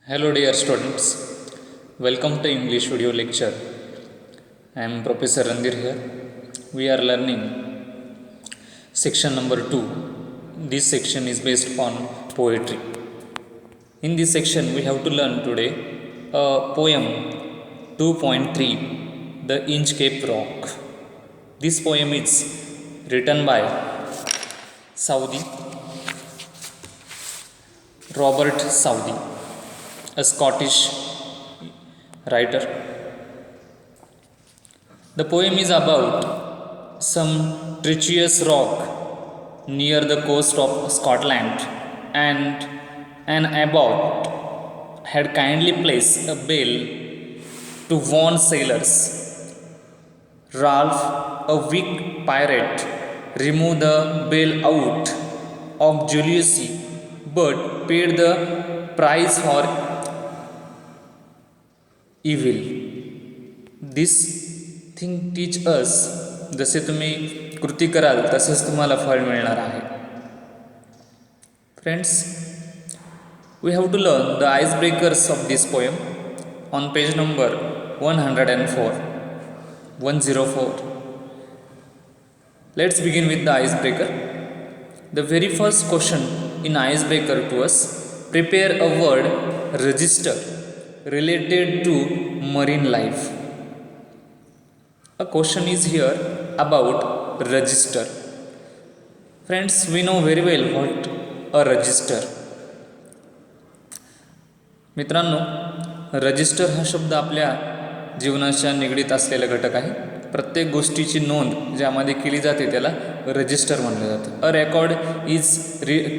Hello dear students, welcome to English video lecture. I am Professor Randir here. We are learning section number 2. This section is based on poetry. In this section we have to learn today a poem 2.3, The Inchcape Rock. This poem is written by Southey, Robert Southey, a Scottish writer. The poem is about some treacherous rock near the coast of Scotland, and an abbot had kindly placed a bell to warn sailors. Ralph, a weak pirate, removed the bell out of jealousy, but paid the price for evil. This thing teach us, जसे तुम्ही कृती कराल तसेच तुम्हाला फळ मिळणार आहे. Friends, we have to learn the ice breakers of this poem on page number 104. Let's begin with the icebreaker. The very first question in icebreaker to us: prepare a word register related to marine life. A question is here about register. Friends, we know very well what a register. मित्रांनो, register हा शब्द आपल्या जीवनाच्या निगडीत असलेला घटक आहे. प्रत्येक गोष्टीची नोंद ज्यामध्ये केली जाते त्याला रजिस्टर म्हणलं जातं. A record is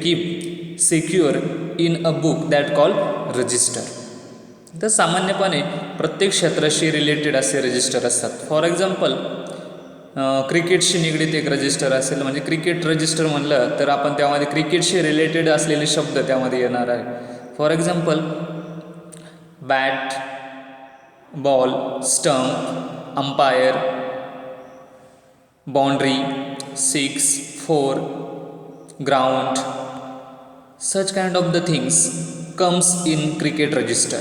keep secure in a book that call register. तर सामान्यपणे प्रत्येक क्षेत्राशी रिलेटेड असे रजिस्टर असतात. फॉर एक्झाम्पल, क्रिकेटशी निगडीत एक रजिस्टर असेल, म्हणजे क्रिकेट रजिस्टर म्हणलं तर आपण त्यामध्ये क्रिकेटशी रिलेटेड असलेले शब्द त्यामध्ये येणार आहे. For example, bat, ball, stump, umpire, boundary, 6, 4, ground, such kind of the things comes in cricket register.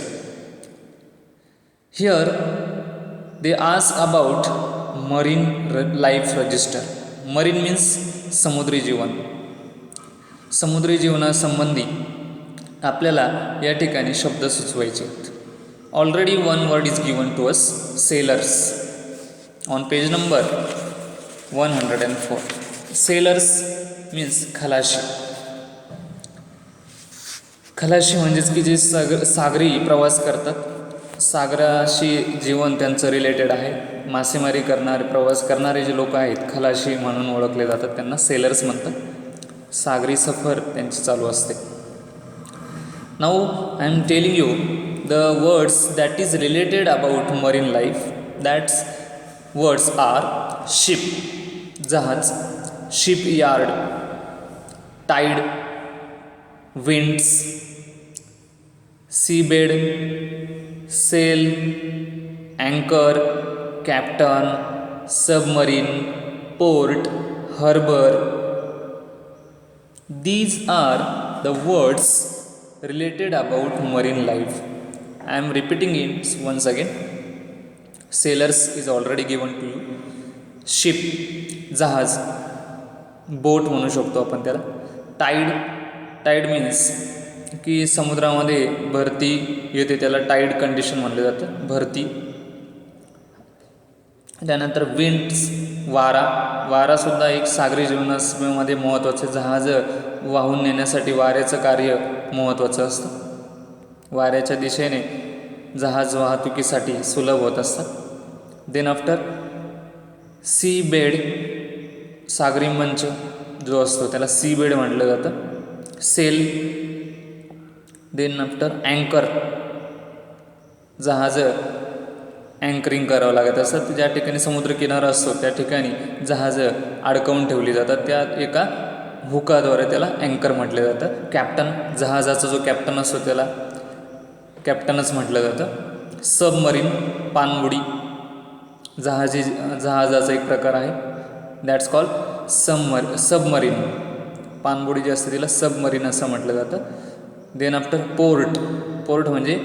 Here they ask about marine life register. Marine means समुद्री जीवन. समुद्री जीवनासंबंधी आपल्याला या ठिकाणी शब्द सुचवायचे आहेत. Already one word is given to us, sailors, on page number 104. Sailors means खलाशी. खलाशी म्हणजेच की जे सागरी प्रवास करतात, सागराशी जीवन त्यांचं रिलेटेड आहे. मासेमारी करणारे, प्रवास करणारे जे लोक आहेत खलाशी म्हणून ओळखले जातात, त्यांना सेलर्स म्हणतात. सागरी सफर त्यांची चालू असते. Now I am telling you the words that is related about marine life. That's words are ship, जहाज, shipyard, tide, winds, seabed, sail, अँकर, captain, submarine, port, harbour. These are the words related about marine life. I am repeating it once again. Sailors is already given to you. Ship, जहाज, बोट म्हणू शकतो आपण त्याला. Tied, tied means की समुद्रामध्ये भरती येते, त्याला टाईड कंडिशन म्हणलं जातं, भरती. त्यानंतर विंड्स, वारा. वारासुद्धा एक सागरी जीवनामध्ये महत्त्वाचे. जहाज वाहून नेण्यासाठी वाऱ्याचं कार्य महत्त्वाचं असतं. वाऱ्याच्या दिशेने जहाज वाहतुकीसाठी सुलभ होत असतात. देन आफ्टर सी बेड, सागरी मंच जो असतो त्याला सी बेड म्हटलं जातं. सेल. देन आफ्टर अँकर, जहाज अँकरिंग करावं लागत असतात. ज्या ठिकाणी समुद्रकिनारा असतो त्या ठिकाणी जहाज अडकवून ठेवली जातात, त्या एका हुकाद्वारे त्याला अँकर म्हटलं जातं. कॅप्टन, जहाजाचा जो कॅप्टन असतो त्याला कॅप्टनच म्हटलं जातं. सबमरीन, पाणबुडी, जहाजाचा एक प्रकार आहे. That's call submarine. पाणबुडी जी असते तिला सबमरीन असं म्हटलं जातं. देन आफ्टर पोर्ट, पोर्ट म्हणजे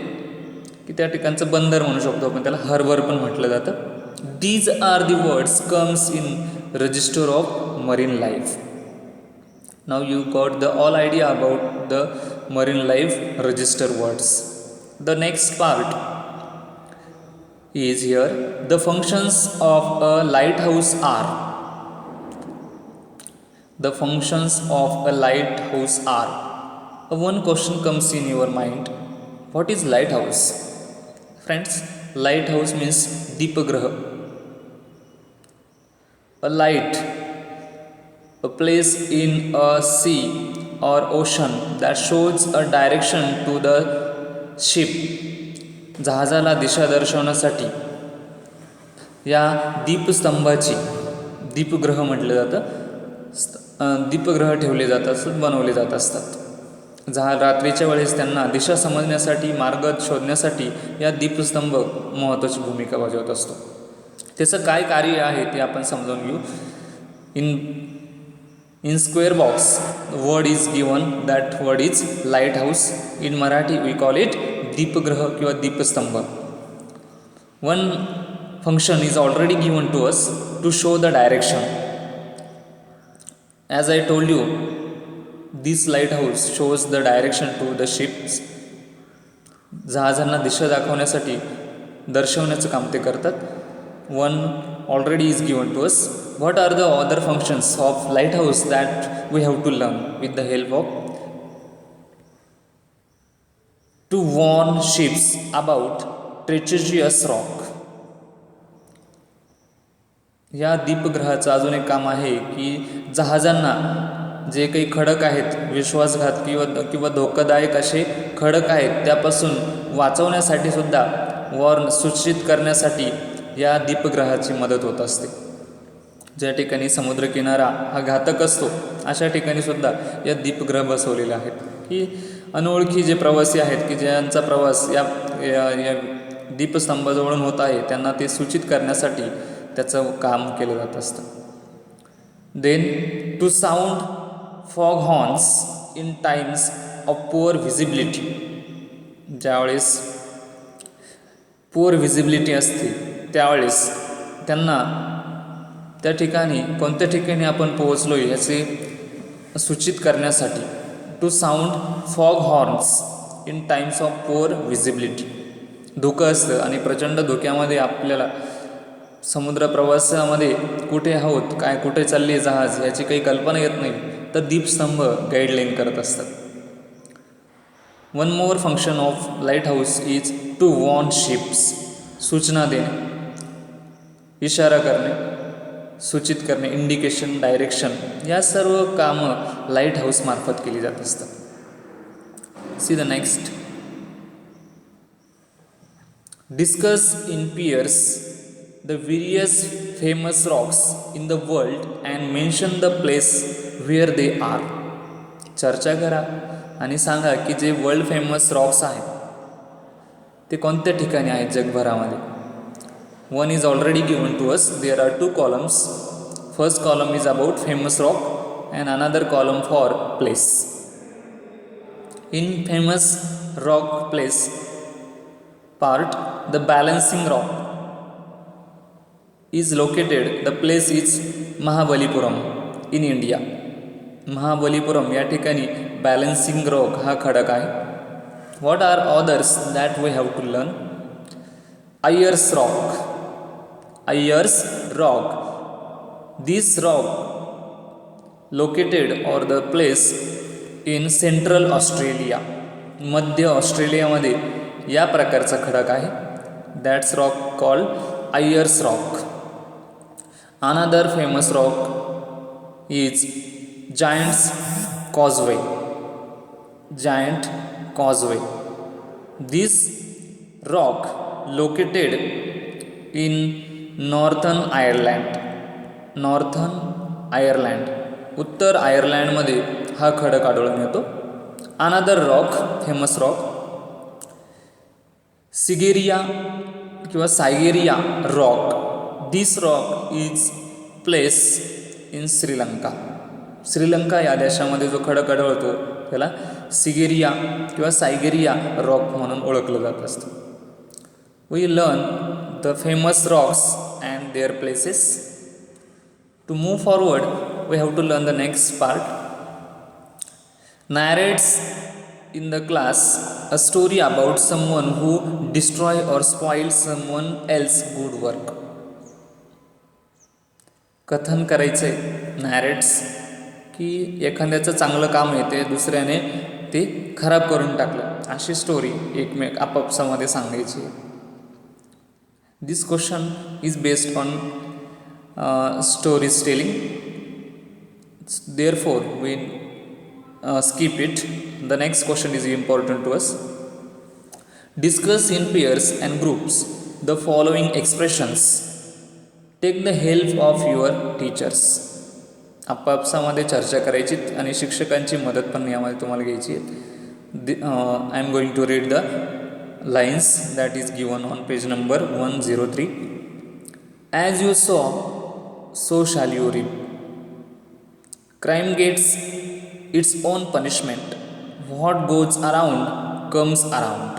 की त्या ठिकाणचं बंदर म्हणू शकतो आपण, त्याला हार्बर पण म्हटलं जातं. These are the words comes in register of marine life. Now you got the all idea about the marine life register words. The next part is here. The functions of a lighthouse are. The functions of a lighthouse are. One question comes in your mind. What is lighthouse? Friends, lighthouse means Deepagraha. A light, a place in a sea or ocean that shows a direction to the ship. जहाजाला दिशा दर्शवण्यासाठी या दीपस्तंभाची, दीपग्रह म्हटलं जातं, दीपग्रह ठेवले जात असतात, बनवले जात असतात. रात्रीच्या वेळेस त्यांना दिशा समजण्यासाठी, मार्ग शोधण्यासाठी या दीपस्तंभ महत्त्वाची भूमिका बजावत असतो. त्याचं काय कार्य आहे ते आपण समजून घेऊ. In square box word is given, that word is lighthouse. In Marathi we call it दीपग्रह किंवा दीपस्तंभ. One function is already given to us to show the direction. As I told you, this lighthouse shows the direction to the ships. जहाजांना दिशा दाखवण्यासाठी, दर्शवण्याचं काम ते करतात. One already is given to us. What are the other functions of lighthouse that we have to learn with the help of? To warn ships about treacherous rock. या दीपग्रहाचं अजून एक काम आहे की जहाजांना जे काही खडक आहेत, विश्वासघात किंवा धोकादायक असे खडक आहेत, त्यापासून वाचवण्यासाठी सुद्धा वॉर्न सूचित करण्यासाठी या दीपग्रहाची मदत होत असते. ज्या ठिकाणी समुद्रकिनारा हा घातक असतो अशा ठिकाणी सुद्धा या दीपग्रह बसवलेले आहेत की अनोळखी जे प्रवासी आहेत की ज्यांचा प्रवास या दीपस्तंभाजवळून होत आहे त्यांना ते सूचित करण्यासाठी त्याचं काम केलं जात असतं. Then to sound fog horns in times of poor visibility. ज्यावेळेस पुअर व्हिजिबिलिटी असते त्यावेळेस त्यांना त्या ठिकाणी कोणत्या ठिकाणी आपण पोहोचलो याचे सूचित करण्यासाठी to sound fog horns in times of poor visibility. धुकं असतं आणि प्रचंड धुक्यामध्ये आपल्याला समुद्र प्रवासामध्ये कुठे आहोत, काय कुठे चालली जहाज याची काही कल्पना येत नाही, तर दीपस्तंभ गाईडलाईन करत असतात. One more function of lighthouse is to warn ships. सूचना देणे, इशारा करणे, सूचित करणे, इंडिकेशन, डायरेक्शन, या सर्व कामं लाईट हाऊस मार्फत केली जात असतात. See the next. Discuss in pairs the various famous rocks in the world and mention the place where they are. चर्चा करा आणि सांगा की जे वर्ल्ड फेमस रॉक्स आहेत ते कोणत्या ठिकाणी आहेत जगभरामध्ये. One is already given to us. There are 2 columns. First column is about famous rock and another column for place. In famous rock place part, the balancing rock is located. The place is Mahabalipuram in India. Mahabalipuram या ठिकाणी balancing rock हा खडक आहे. What are others that we have to learn? Ayers Rock. Ayers Rock. This rock located or the place in central Australia. मध्य ऑस्ट्रेलियामध्ये या प्रकारचा खडक आहे. That's rock called Ayers Rock. Another famous rock is Giant's Causeway. Giant Causeway. This rock located in Northern Ireland. Northern Ireland. उत्तर आयर्लंडमध्ये हा खडक आढळून येतो. Another rock, famous rock, Sigiriya किंवा Sigiriya rock. This rock is place in Sri Lanka. Sri Lanka या देशामध्ये जो खडक आढळतो त्याला सिगेरिया किंवा सायगेरिया रॉक म्हणून ओळखलं जात असतं. We learn the famous rocks and their places. To move forward we have to learn the next part. Narrates in the class a story about someone who destroy or spoil someone else good work. कथन करायचंय नॅरेट्स की एखाद्याचं चांगलं काम आहे ते दुसऱ्याने ते खराब करून टाकलं, अशी स्टोरी आपापसामध्ये सांगायची. This question is based on stories telling. Therefore we skip it. The next question is important to us. Discuss in pairs and groups the following expressions. Take the help of your teachers. आपापसामध्ये चर्चा करायची आणि शिक्षकांची मदत पण यामध्ये तुम्हाला घ्यायची आहे. I am going to read the lines that is given on page number 103. As you sow, so shall you reap. Crime gets its own punishment. What goes around comes around.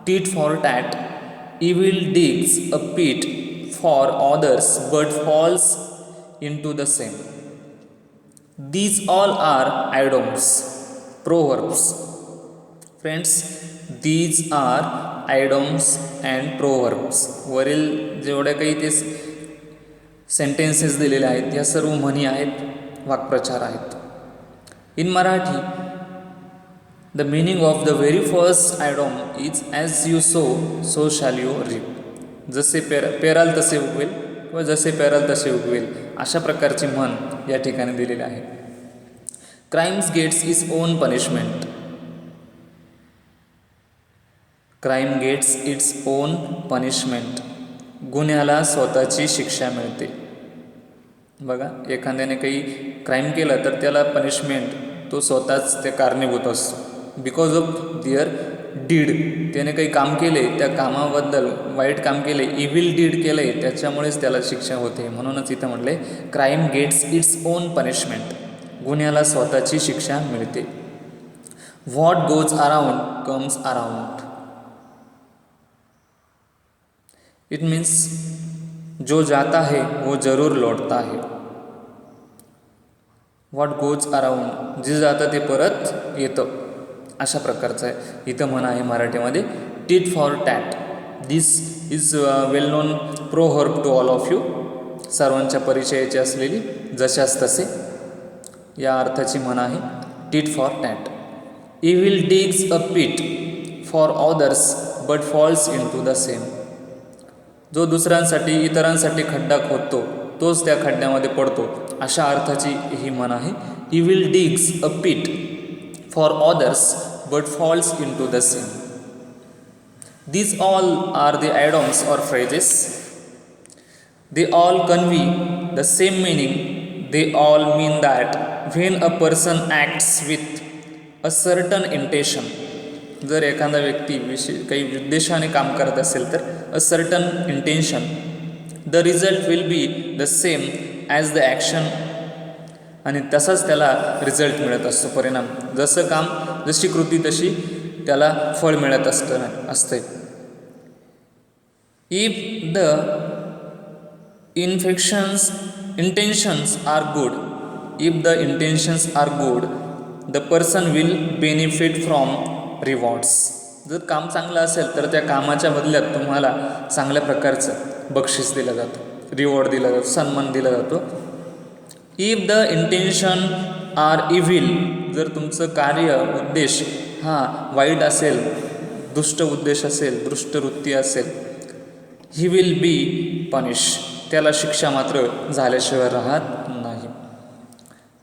Tit for tat. Evil digs a pit for others but falls into the same. These all are idioms, proverbs. Friends, these are idioms and proverbs. वरील जेवढ्या काही ते sentences दिलेले आहेत या सर्व म्हणी आहेत, वाक्प्रचार आहेत. In Marathi, the meaning of the very first idiom is as you sow, so shall you reap. जसे पेराल तसे उगवेल किंवा जसे पेराल तसे उगवेल, अशा प्रकारची म्हण या ठिकाणी दिलेली आहे. Crimes gets its own punishment. Crime gets its own punishment. गुन्ह्याला स्वतःची शिक्षा मिळते. बघा, एखाद्याने काही क्राईम केलं तर त्याला पनिशमेंट तो स्वतःच ते कारणीभूत असतो. बिकॉज ऑफ दिअर डीड, त्याने काही काम केले, त्या कामाबद्दल वाईट काम केले, इव्हिल डीड केलं आहे, त्याच्यामुळेच त्याला शिक्षा होते. म्हणूनच इथं म्हटले crime gets its own punishment. गुन्ह्याला स्वतःची शिक्षा मिळते. What goes around comes around. It means जो जाता है वो जरूर लौटता है. व्हॉट गोज अराउंड, जे जातं ते परत येतं, अशा प्रकारचं आहे इथं म्हण आहे मराठीमध्ये. Tit for tat. This is well known proverb to all of you. सर्वांच्या परिचयाची असलेली जशास तसे या अर्थाची म्हण आहे tit for tat. Evil digs a pit for others but falls into the same. जो दुसऱ्यांसाठी इतरांसाठी खड्डा खोदतो तोच त्या खड्ड्यामध्ये पडतो, अशा अर्थाची ही म्हण आहे. Evil digs a pit for others but falls into the same. These all are the idioms or phrases. They all convey the same meaning. They all mean that when a person acts with a certain intention, जर एखादा व्यक्ती काही उद्देशाने काम करत असेल तर a certain intention, the result will be the same as the action. आणि तसाच त्याला रिझल्ट मिळत असतो, परिणाम. जसं काम, जशी कृती तशी त्याला फळ मिळत असते. If the intentions are good, if the intentions are good, the person will benefit from rewards. जर काम चांगलं असेल तर त्या कामाच्या बदल्यात तुम्हाला चांगल्या प्रकारचं बक्षीस दिलं जातं, रिवॉर्ड दिला जातो, सन्मान दिला जातो. If the intention are evil, जर तुमचं कार्य, उद्देश हा वाईट असेल, दुष्ट उद्देश असेल, दुष्ट वृत्ती असेल, ही विल बी पनिश, त्याला शिक्षा मात्र झाल्याशिवाय राहत नाही.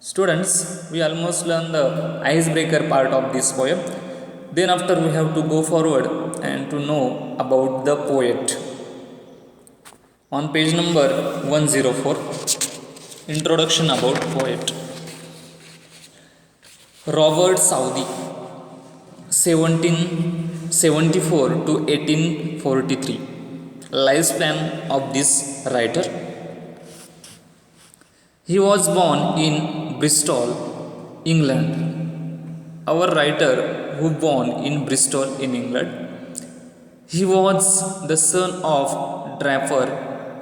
Students, we almost learn the ice breaker part of this poem. Then after we have to go forward and to know about the poet. On page number 104, introduction about poet. Robert Southey, 1774 to 1843. Lifespan of this writer. He was born in Bristol, England our writer who born in Bristol in England. He was the son of draper,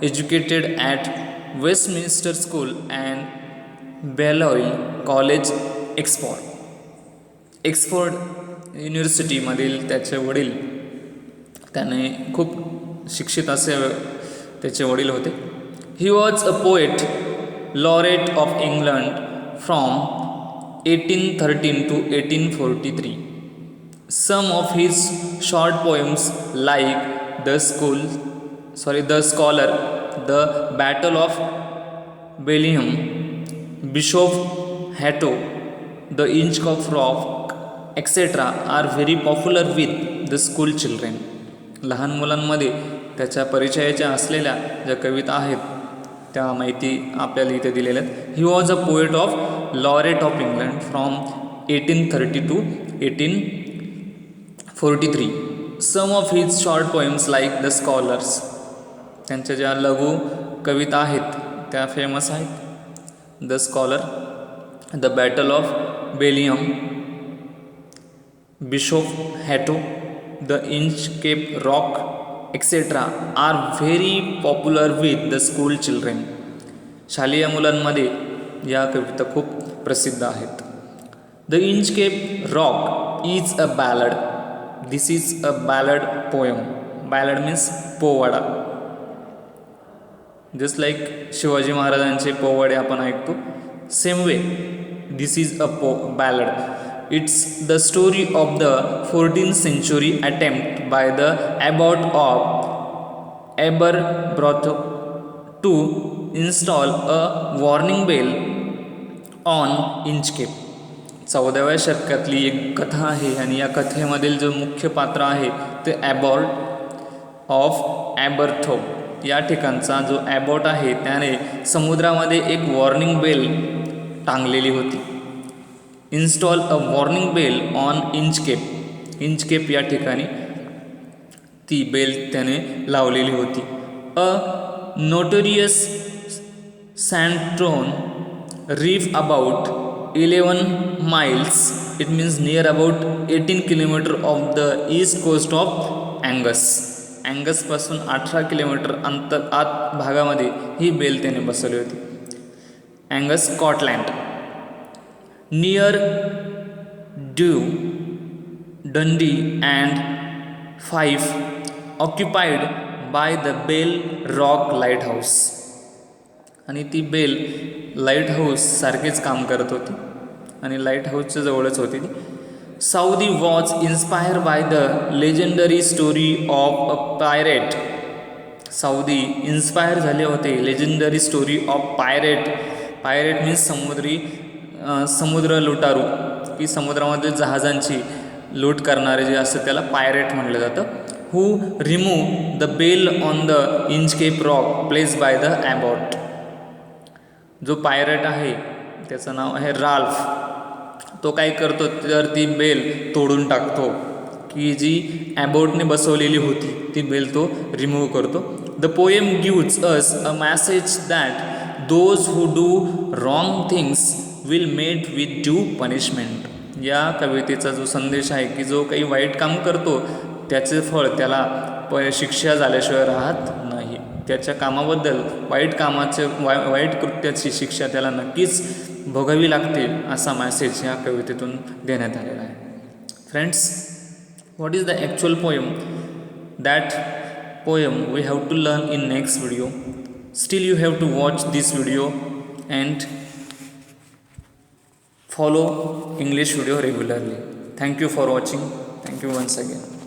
educated at Westminster School and Balliol College, Oxford. एक्सफोर्ड युनिव्हर्सिटीमधील त्याचे वडील, त्याने खूप शिक्षित असे त्याचे वडील होते. ही was a poet, laureate of England from 1813 to 1843. Some of his short poems like The Scholar, The Battle of Bellingham, Bishop Hatto, The Inchcape Rock, etc. are very popular with the school children. लहान मुलांमध्ये त्याच्या परिचयाच्या असलेल्या ज्या कविता आहेत त्या माहिती आपल्याला इथे दिलेल्या आहेत. He was a poet of laureate of England from 1830 to 1843. Some of his short poems like the scholars, त्यांच्या ज्या लघु कविता आहेत त्या फेमस आहेत. The scholar, the battle of Blenheim, Bishop Hatto, the Inchcape rock, etcetera are very popular with the school children. शालेय मुलांमध्ये या कविता खूप प्रसिद्ध आहेत. The Inchcape rock is a ballad. This is a ballad poem. Ballad means पोवाडा. Just like Shivaji महाराजांचे पोवाडे आपण ऐकतो, same way this is a ballad. It's the story of the 14th century attempt by the abbot of Aberbrothock to install a warning bell on Inchcape. 14व्या शतकातली एक कथा आहे आणि या कथेमधील जो मुख्य पात्र आहे ते ॲबॉट ऑफ ॲबरथोक या ठिकाणचा जो ॲबॉट आहे त्याने समुद्रामध्ये एक वॉर्निंग बेल टांगलेली होती. Install a warning bell on Inchcape. Inchcape या ठिकाणी ती बेल त्याने लावलेली होती. A notorious sandstone reef about 11 miles, it means near about 18 kilometre off the east coast of Angus. अँगसपासून 18 किलोमीटर आत भागामध्ये ही बेल त्याने बसवली होती. Angus, Scotland. Near Dundee and Fife, occupied by the Bell Rock Lighthouse. आणि ती bell light house सारखेच काम करत होती आणि लाईट हाऊसच्या जवळच होती ती. Southey was inspire by the legendary story of a pirate. Southey inspire झाले होते legendary story of pirate. Pirate means समुद्र लुटारू, की समुद्रामध्ये जहाजांची लूट करणारे जे असतं त्याला पायरेट म्हटलं जातं. Who remove the bell on the Inchcape rock place by the abbot. जो पायरेट आहे त्याचं नाव आहे राल्फ. तो काय करतो तर ती बेल तोडून टाकतो, की जी ॲबॉटने बसवलेली होती ती बेल तो रिमूव्ह करतो. The poem gives us a message that those who do wrong things will meet with due punishment. या कवितेचा जो संदेश आहे की जो काही वाईट काम करतो त्याचे फळ त्याला शिक्षा झाल्याशिवाय राहत नाही. त्याच्या कामाबद्दल वाईट कृत्याची शिक्षा त्याला नक्कीच भोगावी लागते असा मेसेज ह्या कवितेतून देण्यात आलेला आहे. Friends, what is the actual poem? That poem we have to learn in next video. Still you have to watch this video and follow English video regularly. Thank you for watching. Thank you once again.